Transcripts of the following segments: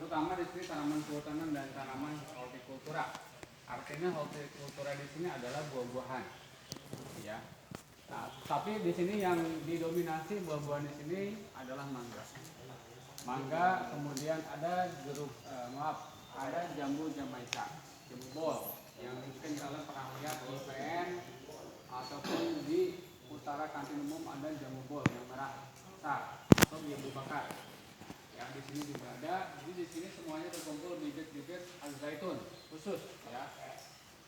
terutama di sini tanaman kehutanan dan tanaman hortikultura. Artinya hortikultura di sini adalah buah-buahan, ya. Nah, tapi di sini yang didominasi buah-buahan di sini adalah mangga. Mangga, kemudian ada ada jambu Jamaika, jambu bol, yang mungkin kalian pernah lihat di PN ataupun di utara kantin umum ada jambu bol yang merah besar atau jambu bakar. Yang di sini juga ada. Jadi di sini semuanya terkumpul bibit-bibit al-zaitun khusus, ya.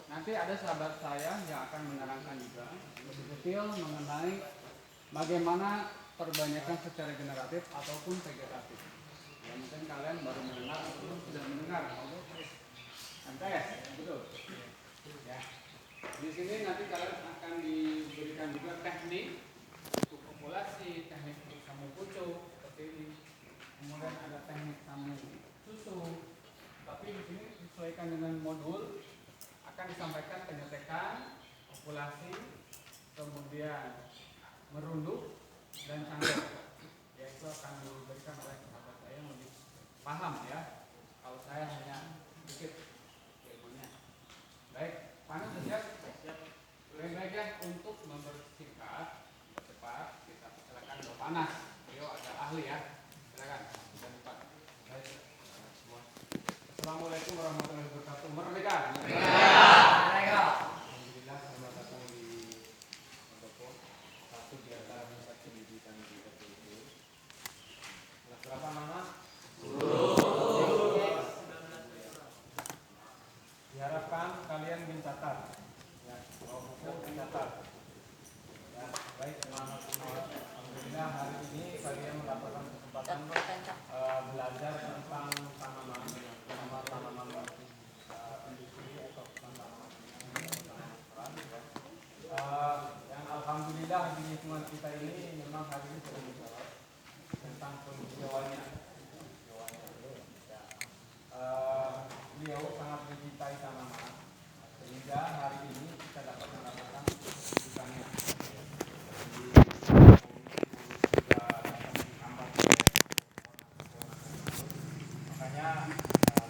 Nanti ada sahabat saya yang akan menerangkan juga lebih detail mengenai bagaimana perbanyakan secara generatif ataupun vegetatif. Ya, mungkin kalian baru mendengar atau sudah mendengar. Santai, betul. Ya. Di sini nanti kalian akan diberikan juga teknik untuk populasi, teknik untuk samu pucuk seperti ini. Kemudian ada teknik samu susu. Tapi di sini disesuaikan dengan modul. Akan disampaikan penyetekan, populasi, kemudian merunduk dan cangkok. Yaitu akan diberikan oleh sahabat saya yang lebih paham, ya. Kalau saya hanya sedikit ilmunya. Baik, panel sudah siap. Lebih baik ya untuk mempersingkat cepat kita silakan Bapak Panas. Beliau adalah ahli, ya. Silakan. Cepat. Baik. Assalamualaikum warahmatullahi wabarakatuh. Merdeka. Alhamdulillah, selamat datang di Pendopo, satu di antara pusat pendidikan di RTID. Kelas berapa, Mama? Diharapkan kalian mencatat, ya, kalau buku mencatat. Ya, baik, selamat semua. Alhamdulillah hari ini kalian mendapatkan kesempatan belajar tentang tanaman industri atau tanaman yang alhamdulillah di lingkungan kita ini memang hari ini sudah menjawab tentang penghijauannya. Beliau sangat mencintai tanaman sehingga hari ini kita dapat mendapatkan pendidikannya. Makanya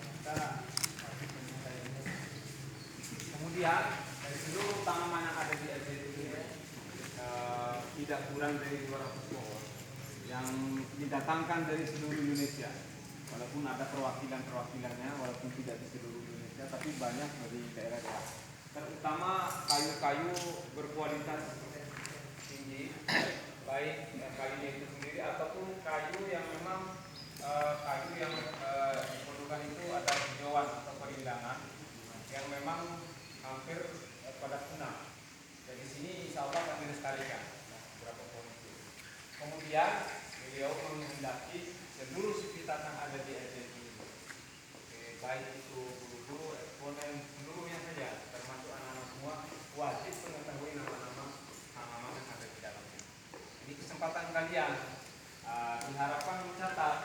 kita mencintai ini. Kemudian dari seluruh tanaman yang ada di RTID ini tidak kurang dari 200 pohon yang didatangkan dari seluruh Indonesia. Walaupun ada perwakilannya, walaupun tidak di seluruh Indonesia, tapi banyak dari daerah-daerah. Terutama kayu-kayu berkualitas tinggi, baik kayunya itu sendiri ataupun kayu yang memang kayu yang diperlukan itu ada hijauan atau perindangan yang memang hampir pada punah. Jadi sini insya Allah akan dilestarikan beberapa pohon itu. Kemudian beliau menghendaki seluruh sekitar yang ada di RTID ini, baik itu guru-guru, eksponen, seluruhnya saja, termasuk anak-anak semua, wajib mengetahui nama-nama tanaman yang ada di dalamnya. Ini kesempatan kalian, diharapkan mencatat,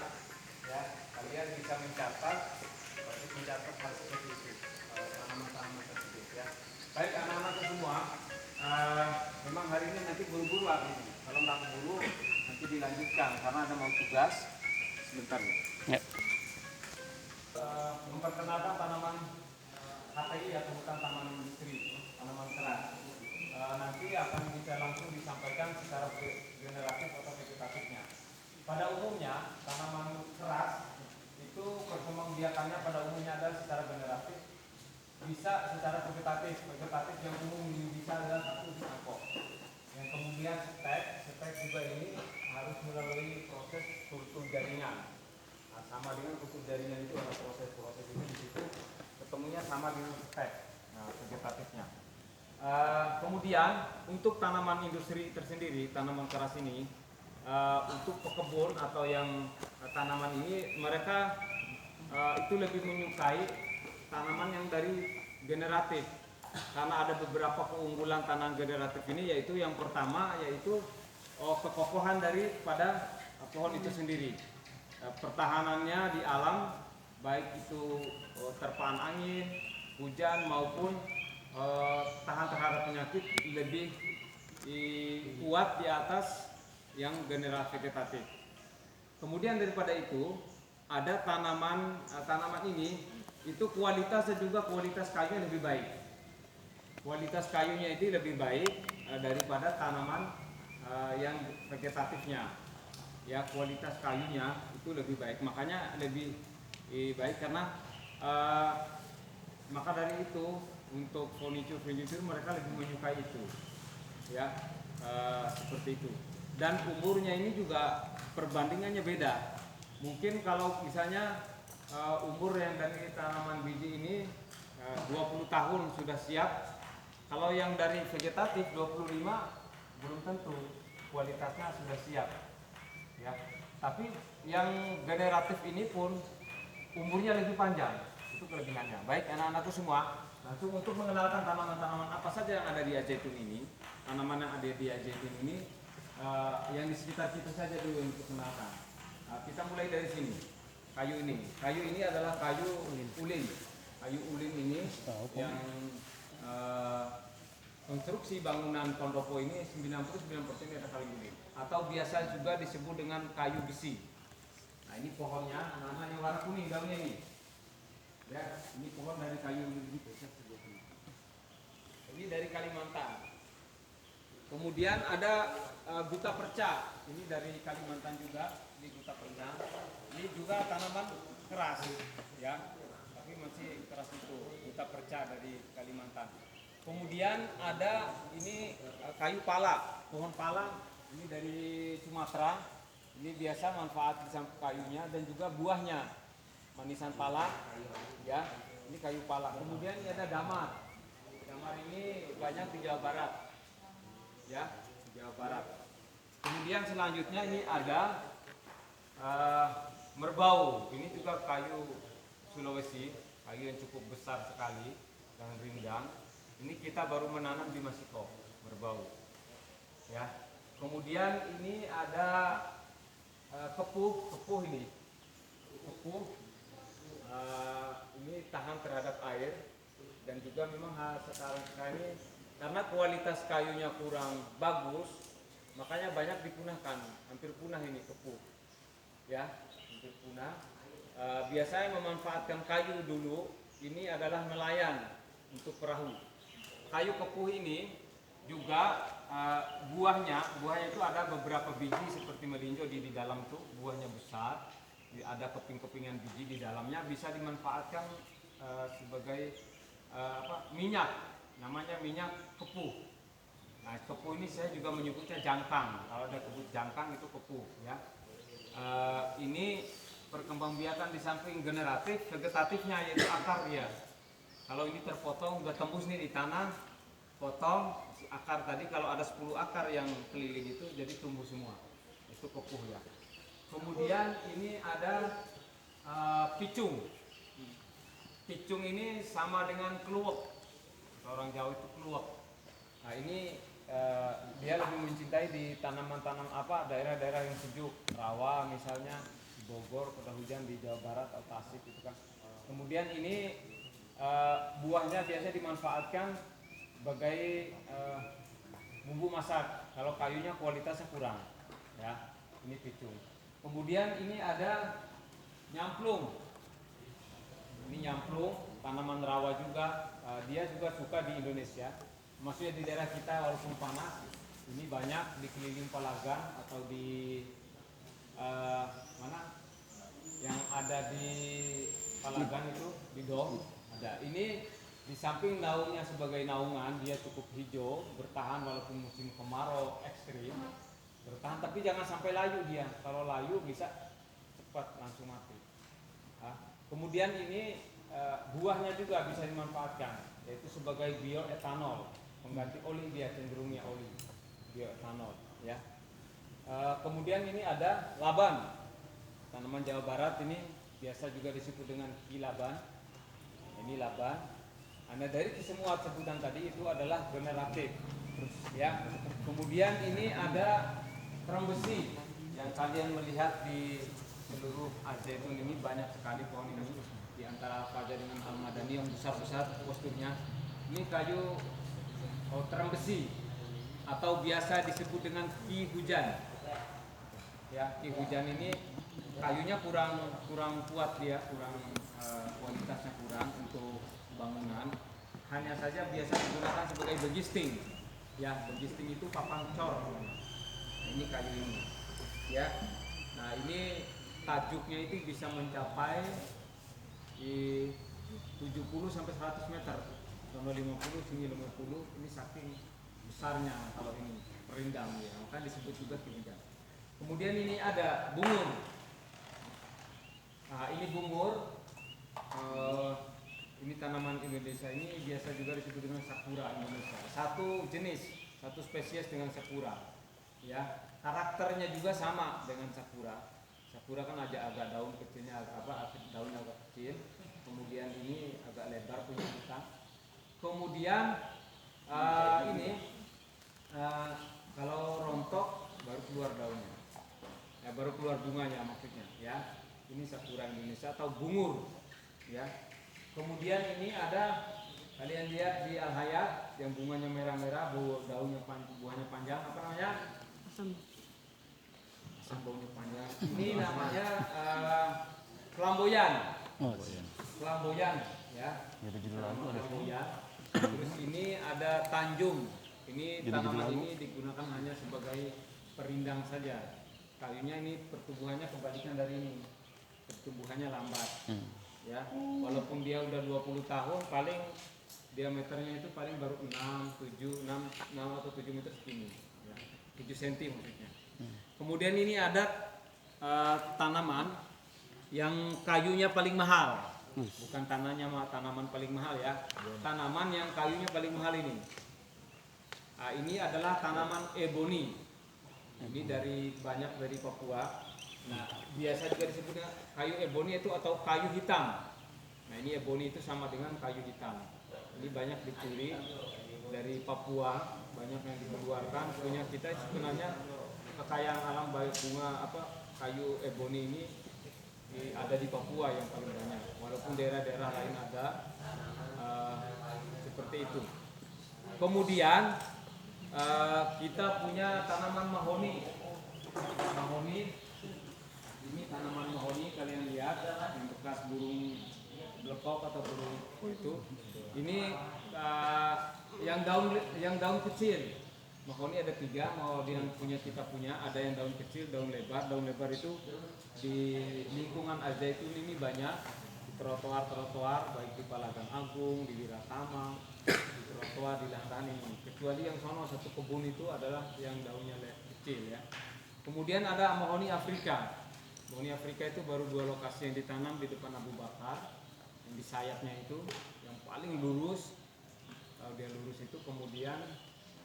ya, kalian bisa mencatat hal seperti itu, tanaman-tanaman tersebut, ya. Baik anak-anak semua, memang hari ini nanti buru-buru hari ini. Kalau nggak buru nanti dilanjutkan karena ada mau tugas. Sebentar, ya. Memperkenalkan tanaman HTI atau hutan taman industri, tanaman keras. Nanti akan bisa langsung disampaikan secara generatif atau vegetatifnya. Pada umumnya tanaman keras itu perkembangbiakannya pada umumnya adalah secara generatif, bisa secara vegetatif. Vegetatif yang umum bisa adalah satu cangkok. Yang kemudian stek juga ini harus melalui proses kultur jaringan. Nah, sama dengan kultur jaringan itu ada proses ini di situ ketemunya sama dengan stek. Nah, vegetatifnya. Kemudian untuk tanaman industri tersendiri, tanaman keras ini, untuk pekebun atau yang tanaman ini mereka itu lebih menyukai tanaman yang dari generatif. Karena ada beberapa keunggulan tanaman generatif ini, yaitu yang pertama yaitu kekokohan daripada pohon itu sendiri. Pertahanannya di alam, baik itu terpaan angin, hujan maupun tahan terhadap penyakit lebih kuat di atas yang generatif vegetatif. Kemudian daripada itu, ada tanaman ini itu kualitasnya juga kualitas kayunya lebih baik. Kualitas kayunya itu lebih baik daripada tanaman yang vegetatifnya. Ya, kualitas kayunya itu lebih baik. Makanya lebih baik karena maka dari itu untuk furniture mereka lebih menyukai itu. Ya, seperti itu. Dan umurnya ini juga perbandingannya beda. Mungkin kalau misalnya umur yang dari tanaman biji ini 20 tahun sudah siap. Kalau yang dari vegetatif 25 belum tentu kualitasnya sudah siap. Ya. Tapi yang generatif ini pun umurnya lebih panjang. Itu kelebihannya. Baik anak-anakku semua, langsung untuk mengenalkan tanaman-tanaman apa saja yang ada di Ajeitun ini, tanaman yang ada di Ajeitun ini, yang di sekitar kita saja dulu untuk mengenalkan. Kita mulai dari sini. Kayu ini adalah kayu ulin. Kayu ulin ini yang konstruksi bangunan Pondopo ini 99% ada kayu ulin, atau biasa juga disebut dengan kayu besi. Nah, ini pohonnya, namanya warna kuning daunnya ini. Ya, ini pohon dari kayu ulin ini. Ini dari Kalimantan. Kemudian ada guta perca. Ini dari Kalimantan juga. Ini guta perca. Ini juga tanaman keras, ya. Tapi masih keras itu. Guta perca dari Kalimantan. Kemudian ada ini kayu pala, pohon pala. Ini dari Sumatera. Ini biasa manfaat di samping kayunya dan juga buahnya. Manisan pala, ya. Ini kayu pala. Kemudian ini ada damar. Damar ini banyak di Jawa Barat, ya, di Jawa Barat. Kemudian selanjutnya ini ada merbau. Ini juga kayu Sulawesi, kayu yang cukup besar sekali dan rindang. Ini kita baru menanam di Masiko, merbau. Ya. Kemudian ini ada kepuh ini. Kepuh ini tahan terhadap air dan juga memang sekarang ini karena kualitas kayunya kurang bagus, makanya banyak dipunahkan, hampir punah ini kepuh. Ya, hampir punah. Biasanya memanfaatkan kayu dulu ini adalah nelayan untuk perahu. Kayu kepuh ini juga buahnya itu ada beberapa biji seperti melinjo di dalam tuh, buahnya besar, ada keping-kepingan biji di dalamnya, bisa dimanfaatkan sebagai minyak, namanya minyak kepuh. Nah, kepuh ini saya juga menyebutnya jangkang. Kalau ada kepuh jangkang itu kepuh, ya. Ini perkembangbiakan di samping generatif, vegetatifnya yaitu akar dia. Kalau ini terpotong, udah tembus nih di tanah, potong akar tadi. Kalau ada 10 akar yang keliling itu jadi tumbuh semua. Itu kepuh ya. Kemudian ini ada picung. Picung ini sama dengan kluwek. Orang Jawa itu kluwek. Nah, ini dia lebih mencintai di tanaman-tanam daerah-daerah yang sejuk, rawa misalnya, di Bogor, kota hujan di Jawa Barat atau Tasik itu kan. Kemudian ini buahnya biasa dimanfaatkan sebagai bumbu masak. Kalau kayunya kualitasnya kurang, ya. Ini picung. Kemudian ini ada nyamplung. Ini nyamplung, tanaman rawa juga. Dia juga suka di Indonesia. Maksudnya di daerah kita walaupun panas, ini banyak di keliling Palagan atau di mana yang ada di Palagan itu di Dom ada. Ini di samping daunnya sebagai naungan, dia cukup hijau, bertahan walaupun musim kemarau ekstrim, bertahan. Tapi jangan sampai layu dia. Kalau layu bisa cepat langsung mati. Kemudian ini buahnya juga bisa dimanfaatkan, yaitu sebagai bioetanol. Pengganti oli, dia cenderungnya oli, bioetanol, ya. Kemudian ini ada laban, tanaman Jawa Barat ini biasa juga disebut dengan kilaban. Ini laban. Nah, dari semua sebutan tadi itu adalah generatif, ya. Kemudian ini ada terang besi yang kalian melihat di seluruh Ajeitun ini banyak sekali pohon ini. Di antara Faja dengan Al-Madani yang besar-besar posturnya. Ini kayu terang besi atau biasa disebut dengan ki hujan. Ya, ki hujan ini kayunya kurang kuat dia, kualitasnya kurang untuk bangunan. Hanya saja biasa digunakan sebagai begisting. Ya, begisting itu papan cor. Nah, ini kayu ini. Ya. Nah, ini tajuknya itu bisa mencapai di 70 sampai 100 meter. Sono 50 sini 50, ini saking besarnya kalau ini perindang ya. Maka disebut juga kirindang. Kemudian ini ada bungur. Nah, ini bungur. Ini tanaman Indonesia, ini biasa juga disebut dengan sakura Indonesia. Satu jenis, satu spesies dengan sakura. Ya, karakternya juga sama dengan sakura. Sakura kan agak daun kecilnya daun agak kecil. Kemudian ini agak lebar punya kita. Kemudian kalau rontok baru keluar daunnya, ya, baru keluar bunganya maksudnya. Ya, ini sakura Indonesia atau bungur. Ya. Kemudian ini ada kalian lihat di Al-Hayat yang bunganya merah-merah, daunnya buahnya panjang, apa namanya? Asam baunya panjang. Ini namanya flamboyan. Flamboyan, ya. Flamboyan. Terus ini ada tanjung. Ini tanaman ini digunakan hanya sebagai perindang saja. Kayunya ini pertumbuhannya kebalikan dari ini. Pertumbuhannya lambat. Ya, walaupun dia udah 20 tahun, paling diameternya itu paling baru 6 atau 7 meter segini, ya, 7 cm maksudnya. Kemudian ini ada tanaman yang kayunya paling mahal, bukan tanaman paling mahal ya, tanaman yang kayunya paling mahal ini. Nah, ini adalah tanaman ebony, ini banyak dari Papua. Nah, biasa juga disebutnya kayu ebony itu atau kayu hitam. Nah, ini ebony itu sama dengan kayu hitam. Ini banyak dicuri dari Papua, banyak yang dikeluarkan. Punya kita sebenarnya kekayaan alam baik bunga kayu ebony ini ada di Papua yang paling banyak. Walaupun daerah-daerah lain ada seperti itu. Kemudian kita punya tanaman mahoni. Ini tanaman mahoni kalian lihat yang bekas burung blekok atau burung itu. Ini yang daun kecil. Mahoni ada 3, mau yang kita punya ada yang daun kecil, daun lebar. Daun lebar itu di lingkungan Al-Zaitun ini banyak, di trotoar baik di Palagan Agung, di Wiratama, di trotoar di Lantan ini. Kecuali yang sono satu kebun itu adalah yang daunnya kecil ya. Kemudian ada mahoni Afrika. Mahoni Afrika itu baru 2 lokasi yang ditanam di depan Abu Bakar, yang di sayapnya itu, yang paling lurus. Kalau dia lurus itu kemudian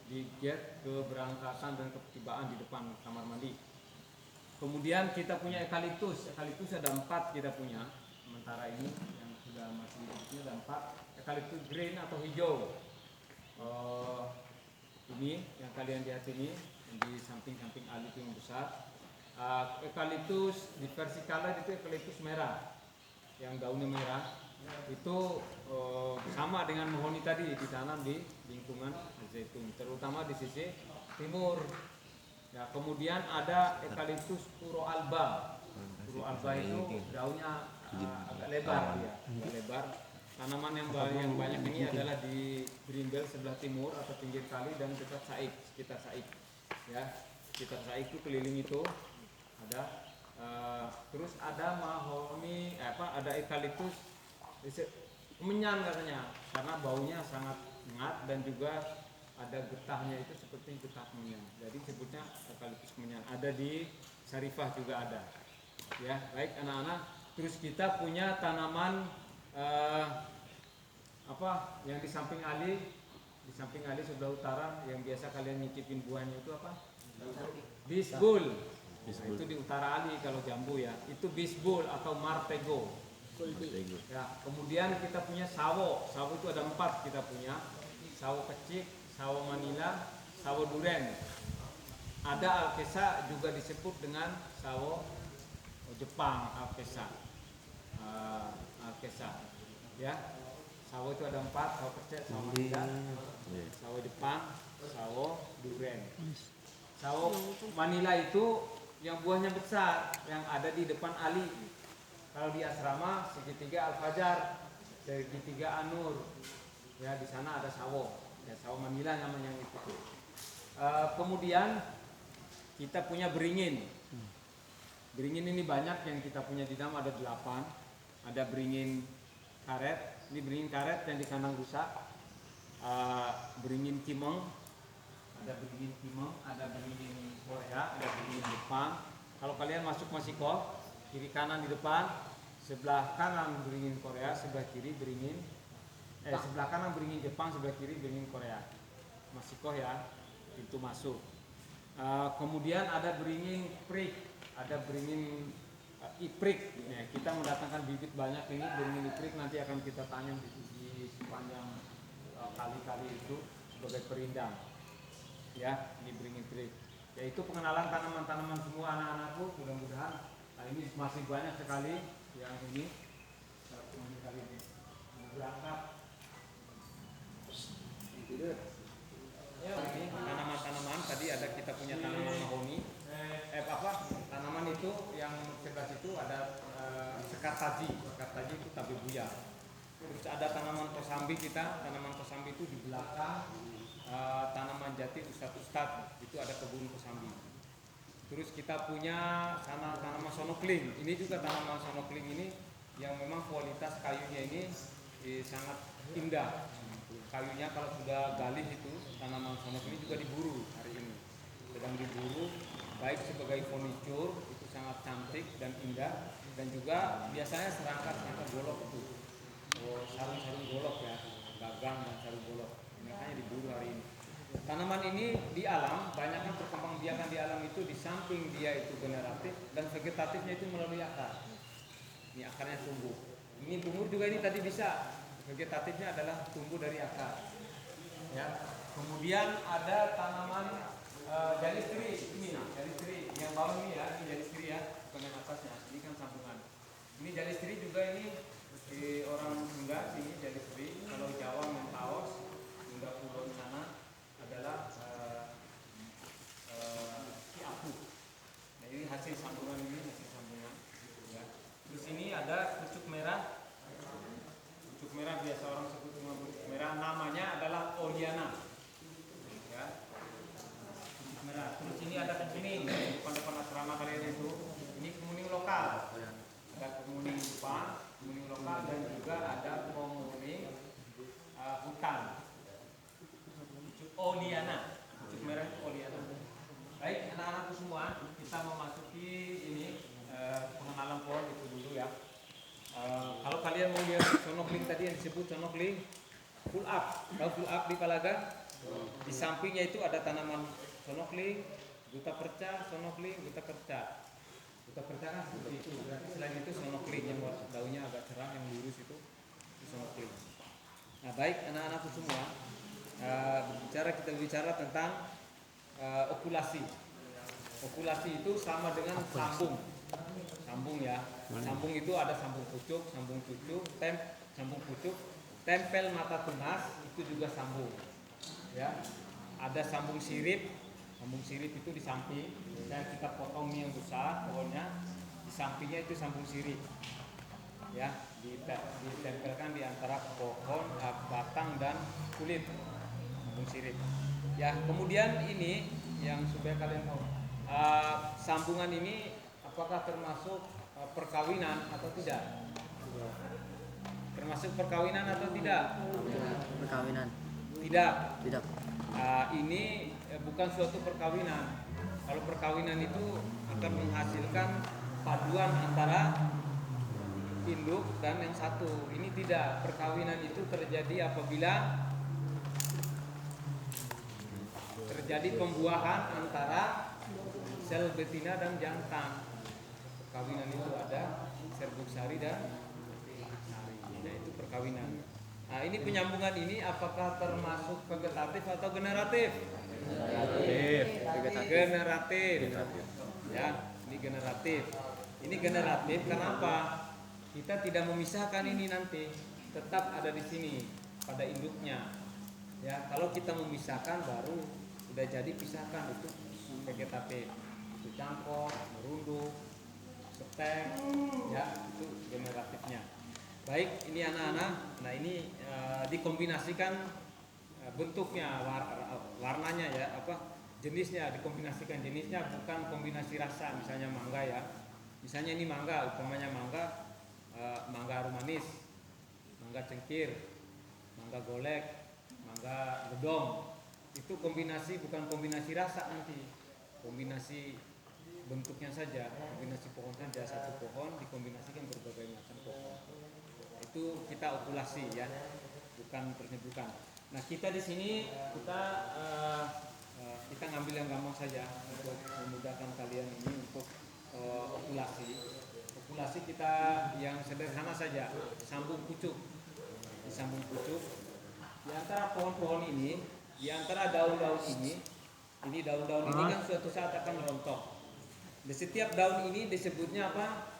di gate keberangkatan dan ketibaan di depan kamar mandi. Kemudian kita punya eukaliptus. Eukaliptus ada 4 kita punya. Sementara ini yang sudah masih hidupnya ada 4. Eukaliptus green atau hijau. Ini yang kalian lihat ini di samping-samping alit yang besar. Eukaliptus di versicolor itu eukaliptus merah yang daunnya merah itu sama dengan mahoni tadi ditanam di lingkungan Zaitun, terutama di sisi timur ya. Kemudian ada eukaliptus puro alba. Puro alba itu daunnya agak lebar ya, agak lebar. Tanaman yang banyak ini adalah di Brimbel sebelah timur atau pinggir kali dan dekat sekitar Saik ya. Sekitar Saik itu keliling itu ada. Terus ada mahoni ada eukaliptus kemenyan katanya karena baunya sangat hangat dan juga ada getahnya itu seperti getah kemenyan, jadi sebutnya eukaliptus kemenyan. Ada di Syarifah juga ada ya. Baik anak-anak, terus kita punya tanaman yang di samping Ali sebelah utara yang biasa kalian nyicipin buahnya itu apa? Bisbul. Nah, itu di utara Ali kalau jambu ya. Itu bisbul atau martego. Ya, kemudian kita punya sawo. Sawo itu ada 4 kita punya. Sawo kecil, sawo Manila, sawo duren. Ada alkesa juga disebut dengan sawo Jepang alkesa. Ya. Sawo itu ada 4, sawo kecil, sawo Manila, sawo Jepang, sawo duren. Sawo Manila itu yang buahnya besar yang ada di depan Ali. Kalau di asrama segitiga Al-Fajar, segitiga An-Nur. Ya, di sana ada sawo. Ya, sawo Manila namanya yang itu. Kemudian kita punya beringin. Beringin ini banyak yang kita punya di dalam, ada 8. Ada beringin karet. Ini beringin karet yang di kandang rusak. Beringin kimeng. Ada beringin kimeng, ada beringin Korea, ada beringin Jepang. Kalau kalian masuk Masiko, kiri kanan di depan, sebelah kanan beringin Korea, sebelah kiri beringin sebelah kanan beringin Jepang, sebelah kiri beringin Korea. Masiko ya, pintu masuk. Kemudian ada beringin prik, ada beringin iprik. Ya, kita mendatangkan bibit banyak ini beringin iprik, nanti akan kita tanam di sepanjang kali-kali itu sebagai perindang. Ya, ini beringin iprik. Yaitu pengenalan tanaman-tanaman semua anak-anakku, mudah-mudahan. Nah, ini masih banyak sekali yang ini. Kali ini berangkat. Ya, ini tanaman-tanaman tadi ada, kita punya tanaman mahoni. Tanaman itu yang sebelah situ ada sekar taji. Sekar taji itu tabebuya. Terus ada tanaman kosambi kita. Tanaman kosambi itu di belakang tanaman jati ustad-ustad. Itu ada kebun kosambi. Terus kita punya tanaman sonokling. Ini juga tanaman sonokling ini yang memang kualitas kayunya ini sangat indah. Kayunya kalau sudah galih itu tanaman sonokling juga diburu hari ini. Sedang diburu baik sebagai furniture, itu sangat cantik dan indah, dan juga biasanya serangga golok itu. Sarung-sarung golok ya, gagang dan sarung golok. Makanya diburu hari ini. Tanaman ini di alam, banyaknya perkembangbiakan di alam itu, di samping dia itu generatif dan vegetatifnya itu melalui akar. Ini akarnya tumbuh. Ini bungur juga ini tadi bisa. Vegetatifnya adalah tumbuh dari akar. Ya. Kemudian ada tanaman jalistri, ini jalistri yang bawah ini ya, ini jalistri ya, bukan yang atasnya. Ini kan sambungan. Ini jalistri juga ini di orang Sunda sini jalistri. Kalau Jawa Mentaos, Sunda Kulon sana adalah Kiapu. Nah, ini hasil sambungan ini, hasil sambungan. Ya. Terus ini ada pucuk merah. Pucuk merah biasa orang sebut dengan pucuk merah. Namanya adalah Oliana. Ya. Pucuk merah. Terus ini ada kemuning. Depan-depan asrama kalian itu. Ini kemuning lokal. Ada kemuning Jepang, kemuning lokal, dan juga ada kemuning hutan. Oliana, pucuk merah Oliana. Baik, anak-anakku semua, kita memasuki ini pengenalan pohon itu dulu ya. Kalau kalian mau lihat sonokling tadi yang disebut sonokling full up, tahu full up di Palaga? Di sampingnya itu ada tanaman sonokling, guta perca, sonokling, guta perca. Guta perca kan seperti itu. Berarti selain itu sonokling yang daunnya agak cerah, yang lurus itu sonokling. Nah, baik anak-anakku semua. Kita bicara tentang okulasi. Okulasi itu sama dengan sambung. Sambung ya. Sambung itu ada sambung pucuk, sambung pucuk, tempel mata tunas itu juga sambung. Ya. Ada sambung sirip. Sambung sirip itu di samping. Misalnya kita potong yang besar pohonnya, di sampingnya itu sambung sirip. Ya, ditempelkan di antara pohon, batang dan kulit. Sambung sirip. Ya, kemudian ini yang supaya kalian tahu, sambungan ini apakah termasuk perkawinan atau tidak? Termasuk perkawinan atau tidak? Perkawinan. Tidak. Tidak. Ini bukan suatu perkawinan. Kalau perkawinan itu akan menghasilkan paduan antara induk dan yang satu. Ini tidak. Perkawinan itu terjadi apabila terjadi pembuahan antara sel betina dan jantan. Perkawinan itu ada serbuk sari dan sari. Nah, itu perkawinan. Nah, ini penyambungan ini apakah termasuk vegetatif atau generatif? Generatif. Ya, ini generatif. Ini generatif kenapa? Kita tidak memisahkan ini nanti, tetap ada di sini pada induknya. Ya, kalau kita memisahkan baru sudah jadi pisahkan, itu vegetatif. itu cangkok, merunduk, seteng, ya itu generatifnya. Baik, ini anak-anak. Nah ini dikombinasikan bentuknya, warnanya ya, jenisnya dikombinasikan, jenisnya bukan kombinasi rasa. Misalnya mangga ya, misalnya ini mangga, umpamanya mangga, mangga harum manis, mangga cengkir, mangga golek, mangga gedong. Itu kombinasi, bukan kombinasi rasa nanti, kombinasi bentuknya saja, kombinasi pohon saja, satu pohon dikombinasikan berbagai macam pohon. Itu kita okulasi ya, bukan penyebutan. Nah kita di sini kita ngambil yang gampang saja untuk memudahkan kalian ini untuk okulasi. Okulasi kita yang sederhana saja, sambung pucuk. Disambung pucuk di antara pohon-pohon ini, di antara daun-daun ini daun-daun ini kan suatu saat akan merontok. Di setiap daun ini disebutnya apa?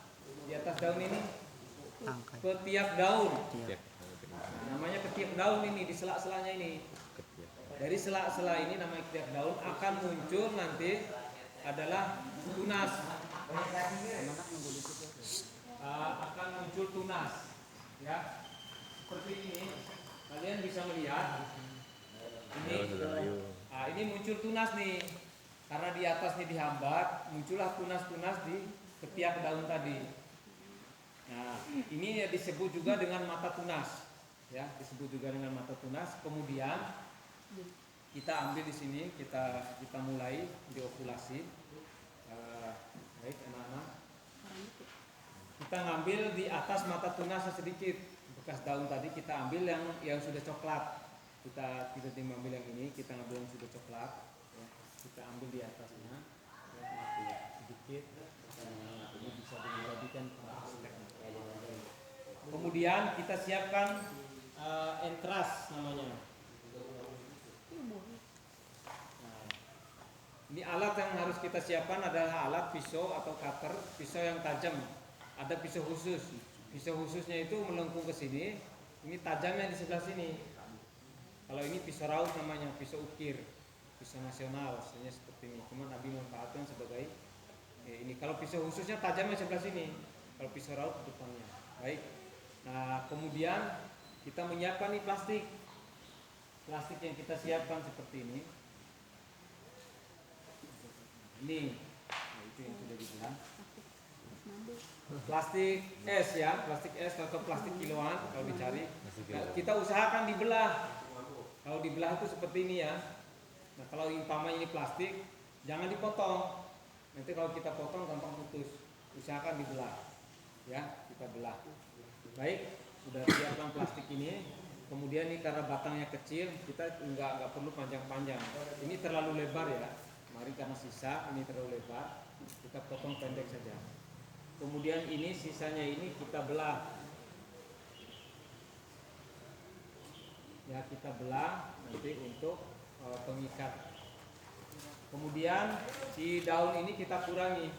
Di atas daun ini ketiak daun. Namanya ketiak daun ini, di sela-selanya ini. Dari sela-sela ini namanya ketiak daun akan muncul nanti adalah tunas. Akan muncul tunas. Ya. Seperti ini. Kalian bisa melihat ini muncul tunas nih. Karena di atas nih dihambat, muncullah tunas-tunas di ketiak daun tadi. Nah, ini ya disebut juga dengan mata tunas. Ya, disebut juga dengan mata tunas. Kemudian kita ambil di sini, kita mulai diokulasi. Baik, anak-anak. Kita ngambil di atas mata tunas sedikit. Bekas daun tadi kita ambil yang sudah coklat. Kita tidak mengambil yang ini, kita ambil yang sudah coklat. Ya, kita ambil di atasnya. Ya, sedikit. Ini bisa dijadikan stek. Kemudian kita siapkan entras namanya. Nah, ini alat yang harus kita siapkan adalah alat pisau atau cutter, pisau yang tajam. Ada pisau khusus. Pisau khususnya itu melengkung ke sini. Ini tajamnya di sebelah sini. Kalau ini pisau raut namanya, pisau ukir, pisau nasional, misalnya seperti ini. Cuma Nabi memanfaatkan sebagai ini. Kalau pisau khususnya tajamnya sebelah sini. Kalau pisau raut depannya. Baik. Nah, kemudian kita menyiapkan nih plastik yang kita siapkan seperti ini. Ini, nah, itu yang sudah dibilang. Plastik es ya, plastik es atau plastik kiloan kalau dicari. Nah, kita usahakan dibelah. Kalau dibelah itu seperti ini ya. Nah, kalau umpamanya ini plastik, jangan dipotong. Nanti kalau kita potong gampang putus. Usahakan dibelah. Ya, kita belah. Baik, sudah siapkan plastik ini. Kemudian ini karena batangnya kecil, kita nggak perlu panjang-panjang. Ini terlalu lebar ya. Mari karena sisa ini terlalu lebar, kita potong pendek saja. Kemudian ini sisanya ini kita belah. Ya, kita belah nanti untuk pengikat. Kemudian si daun ini kita kurangi.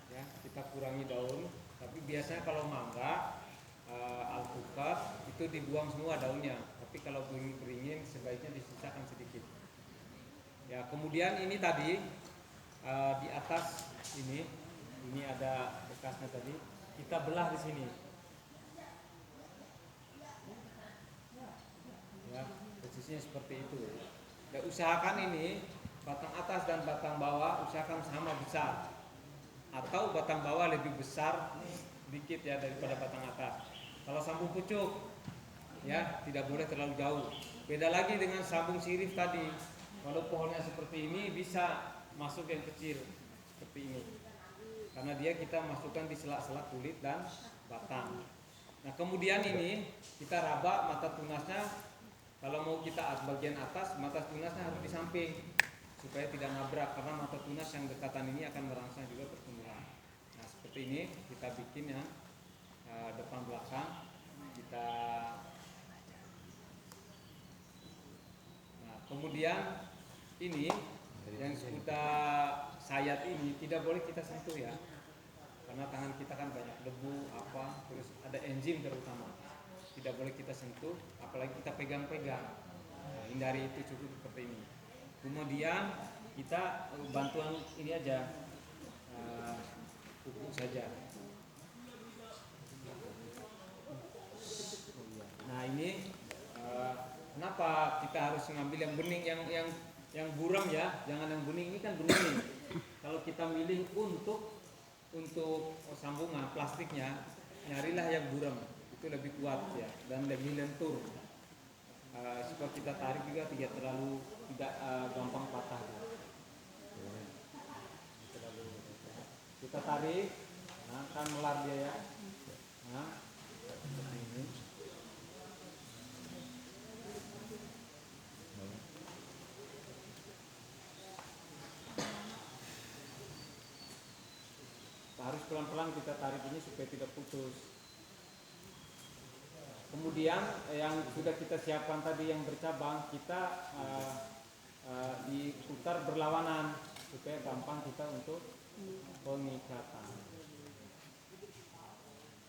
Ya, kita kurangi daun. Tapi biasanya kalau mangga, alpukat itu dibuang semua daunnya. Tapi kalau beringin sebaiknya disisakan sedikit. Ya, kemudian ini tadi di atas ini ada bekasnya tadi. Kita belah di sini. Ya, posisinya seperti itu. Ya, usahakan ini batang atas dan batang bawah usahakan sama besar. Atau batang bawah lebih besar sedikit ya daripada batang atas. Kalau sambung pucuk ya tidak boleh terlalu jauh. Beda lagi dengan sambung sirih tadi. Kalau pohonnya seperti ini bisa masuk yang kecil seperti ini. Karena dia kita masukkan di sela-sela kulit dan batang. Nah, kemudian ini kita raba mata tunasnya. Kalau mau kita bagian atas, mata tunasnya harus di samping supaya tidak nabrak karena mata tunas yang dekatan ini akan merangsang juga pertumbuhan. Nah, seperti ini kita bikin ya depan belakang kita. Nah, kemudian ini yang kita sayat ini tidak boleh kita sentuh ya, karena tangan kita kan banyak debu terus ada enzim terutama, tidak boleh kita sentuh, apalagi kita pegang-pegang. Nah, hindari itu cukup seperti ini. Kemudian kita bantuan ini aja, pupuk saja. Nah ini kenapa kita harus mengambil yang bening, yang buram ya, jangan yang bening, ini kan bening. Kalau kita milih untuk sambungan plastiknya, nyarilah yang buram, itu lebih kuat ya dan lebih lentur. Supaya kita tarik juga tidak gampang patah. Kita tarik, nah kan melar dia ya. Nah, seperti ini. Harus pelan-pelan kita tarik ini supaya tidak putus. Kemudian yang sudah kita siapkan tadi yang bercabang, kita diputar berlawanan supaya gampang kita untuk pengikatan.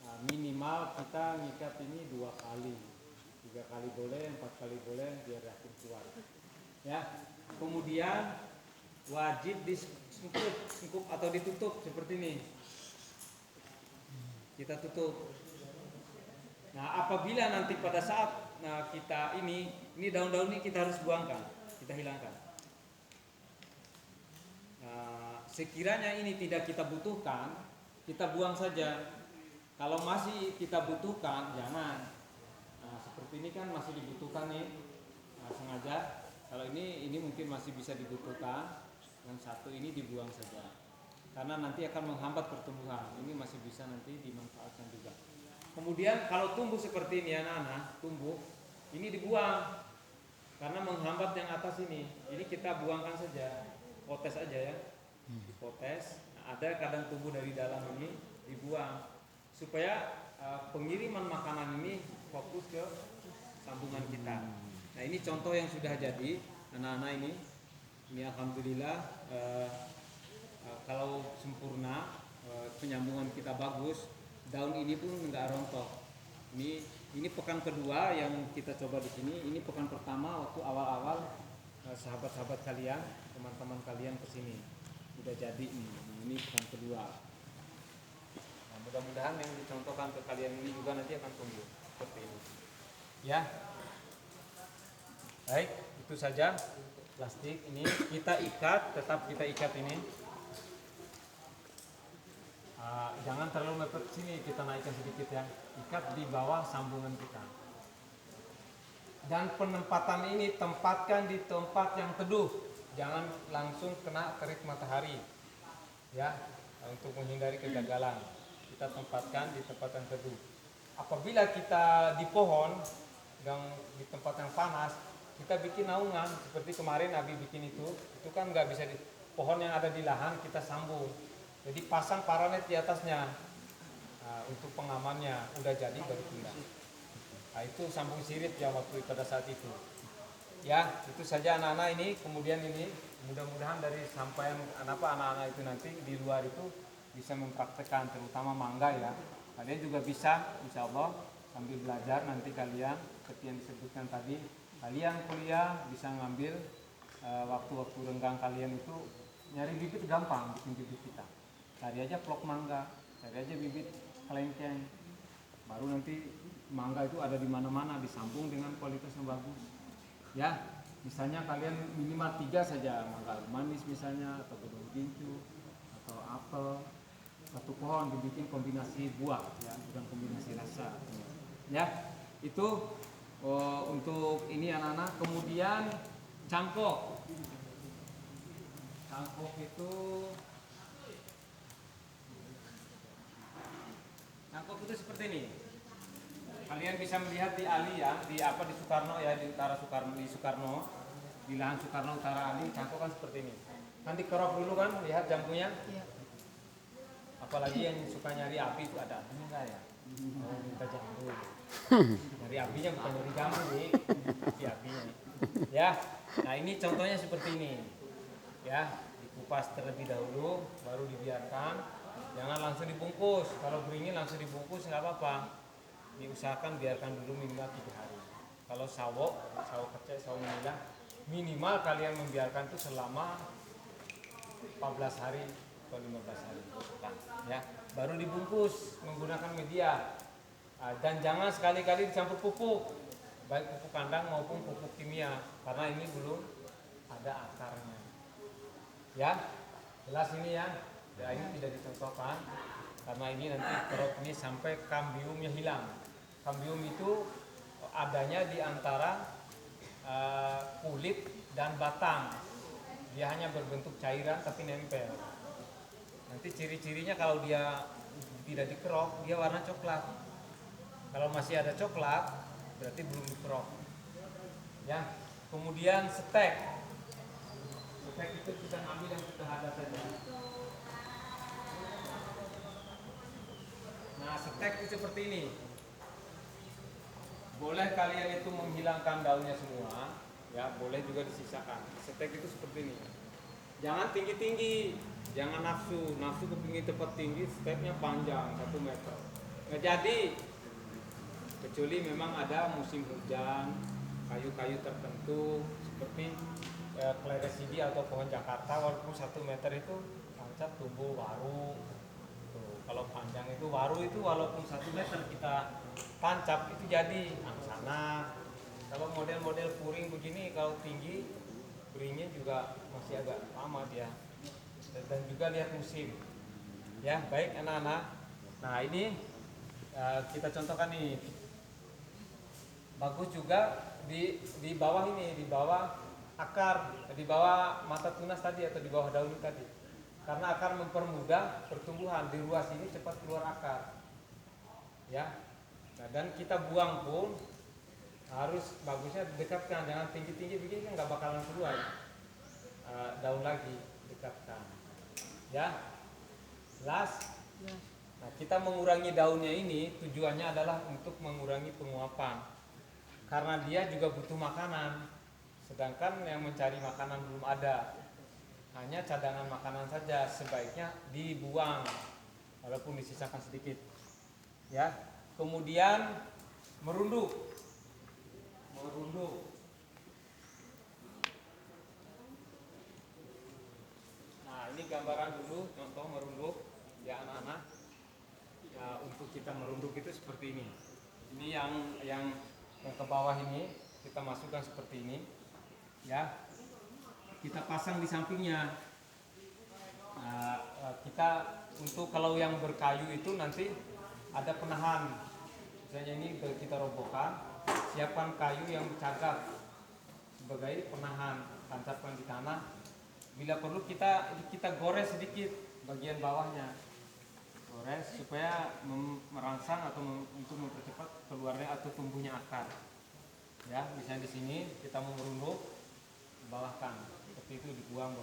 Nah, minimal kita ngikat ini 2 kali, 3 kali boleh, 4 kali boleh, biar yakin keluar. Ya. Kemudian wajib disungkup atau ditutup seperti ini. Kita tutup. Nah, apabila nanti pada saat kita ini daun-daun ini kita harus buangkan, kita hilangkan. Sekiranya ini tidak kita butuhkan, kita buang saja. Kalau masih kita butuhkan, jangan. Seperti ini kan masih dibutuhkan nih, sengaja. Kalau ini mungkin masih bisa dibutuhkan, yang satu ini dibuang saja. Karena nanti akan menghambat pertumbuhan. Ini masih bisa nanti dimanfaatkan juga. Kemudian kalau tumbuh seperti ini anak-anak, tumbuh, ini dibuang. Karena menghambat yang atas ini. Ini kita buangkan saja. Potes aja ya. Potes. Nah, ada kadang tumbuh dari dalam ini dibuang. Supaya pengiriman makanan ini fokus ke sambungan kita. Nah, ini contoh yang sudah jadi anak-anak ini. Ini alhamdulillah kalau sempurna, penyambungan kita bagus, daun ini pun enggak rontok. Ini pekan kedua yang kita coba di sini. Ini pekan pertama waktu awal-awal sahabat-sahabat kalian, teman-teman kalian kesini udah jadi ini. Ini pekan kedua. Nah, mudah-mudahan yang dicontohkan ke kalian ini juga nanti akan tumbuh seperti ini. Ya, baik, itu saja plastik ini kita ikat, tetap kita ikat ini. Jangan terlalu mepet sini, kita naikkan sedikit ya. Ikat di bawah sambungan kita. Dan penempatan ini tempatkan di tempat yang teduh. Jangan langsung kena terik matahari. Ya, untuk menghindari kegagalan. Kita tempatkan di tempat yang teduh. Apabila kita di pohon yang di tempat yang panas, kita bikin naungan seperti kemarin Nabi bikin itu kan nggak bisa pohon yang ada di lahan kita sambung. Jadi pasang paranet di atasnya untuk pengamannya, udah jadi baru pindah. Nah, itu sambung sirip yang waktu pada saat itu. Ya, itu saja anak-anak ini. Kemudian ini mudah-mudahan dari sampaian anak-anak itu nanti di luar itu bisa mempraktekkan, terutama mangga ya. Kalian juga bisa, insya Allah sambil belajar nanti kalian seperti yang disebutkan tadi, kalian kuliah bisa ngambil waktu-waktu renggang kalian itu nyari bibit gampang, bikin bibit kita. Cari aja plok mangga, cari aja bibit kelengkeng. Baru nanti mangga itu ada di mana-mana, disambung dengan kualitas yang bagus. Ya, misalnya kalian minimal 3 saja, mangga manis misalnya, atau gedung gincu, atau apel, satu pohon dibikin kombinasi buah, ya, bukan kombinasi rasa. Ya, itu untuk ini anak-anak. Kemudian cangkok. Cangkok itu seperti ini. Kalian bisa melihat di Ali ya, di Soekarno ya, di utara Soekarno, di lahan Soekarno utara Ali, cangkok kan seperti ini. Nanti kerok dulu kan, lihat jambunya. Iya. Apalagi yang suka nyari api itu ada apinya enggak ya? Oh, minta jambu. Nyari apinya bukan nyari jambu nih, di apinya. Ya, nah ini contohnya seperti ini. Ya, dikupas terlebih dahulu, baru dibiarkan. Jangan langsung dibungkus. Kalau beringin langsung dibungkus nggak apa-apa. Diusahakan biarkan dulu minimal 3 hari. Kalau sawo kecil, sawo menila, minimal kalian membiarkan itu selama 14 hari atau 15 hari. Nah, ya, baru dibungkus menggunakan media. Dan jangan sekali-kali dicampur pupuk, baik pupuk kandang maupun pupuk kimia, karena ini belum ada akarnya. Ya, jelas ini ya. Ya, ini tidak dicontohkan karena ini nanti crop ini sampai kambiumnya hilang. Kambium itu adanya di antara kulit dan batang. Dia hanya berbentuk cairan tapi nempel. Nanti ciri-cirinya kalau dia tidak dikerok, dia warna coklat. Kalau masih ada coklat, berarti belum dikerok. Ya, kemudian stek. Stek itu kita ambil yang kita ada saja. Nah, stek itu seperti ini. Boleh kalian itu menghilangkan daunnya semua, ya boleh juga disisakan. Stek itu seperti ini. Jangan tinggi-tinggi, jangan nafsu kepingin tempat tinggi, steknya panjang 1 meter. Nggak jadi, kecuali memang ada musim hujan, kayu-kayu tertentu seperti Cleresidii atau pohon Jakarta, walaupun 1 meter itu tancap tumbuh waru. Tuh, kalau panjang itu waru itu walaupun 1 meter kita tancap itu jadi angsana. Kalau model-model puring begini kalau tinggi puringnya juga masih agak lama dia. Dan juga lihat musim. Ya, baik anak-anak. Nah, ini kita contohkan nih. Bagus juga di bawah ini, di bawah akar, di bawah mata tunas tadi atau di bawah daun tadi. Karena akan mempermudah pertumbuhan di ruas ini cepat keluar akar. Ya. Nah, dan kita buang pun harus bagusnya dekatkan, jangan tinggi-tinggi begini kan nggak bakalan keluar daun lagi, dekatkan. Ya. Jelas? Nah, kita mengurangi daunnya ini tujuannya adalah untuk mengurangi penguapan. Karena dia juga butuh makanan. Sedangkan yang mencari makanan belum ada. Hanya cadangan makanan saja, sebaiknya dibuang walaupun disisakan sedikit. Ya. Kemudian merunduk. Nah, ini gambaran dulu contoh merunduk ya anak-anak. Ya, untuk kita merunduk itu seperti ini. Ini yang ke bawah ini kita masukkan seperti ini. Ya. Kita pasang di sampingnya. Nah, kita untuk kalau yang berkayu itu nanti ada penahan. Misalnya ini kita robohkan, siapkan kayu yang cagak sebagai penahan, tancapkan di tanah. Bila perlu kita gores sedikit bagian bawahnya, gores supaya merangsang atau untuk mempercepat keluarnya atau tumbuhnya akar. Ya, misalnya di sini kita merunduk, bawahkan, seperti itu dibuang.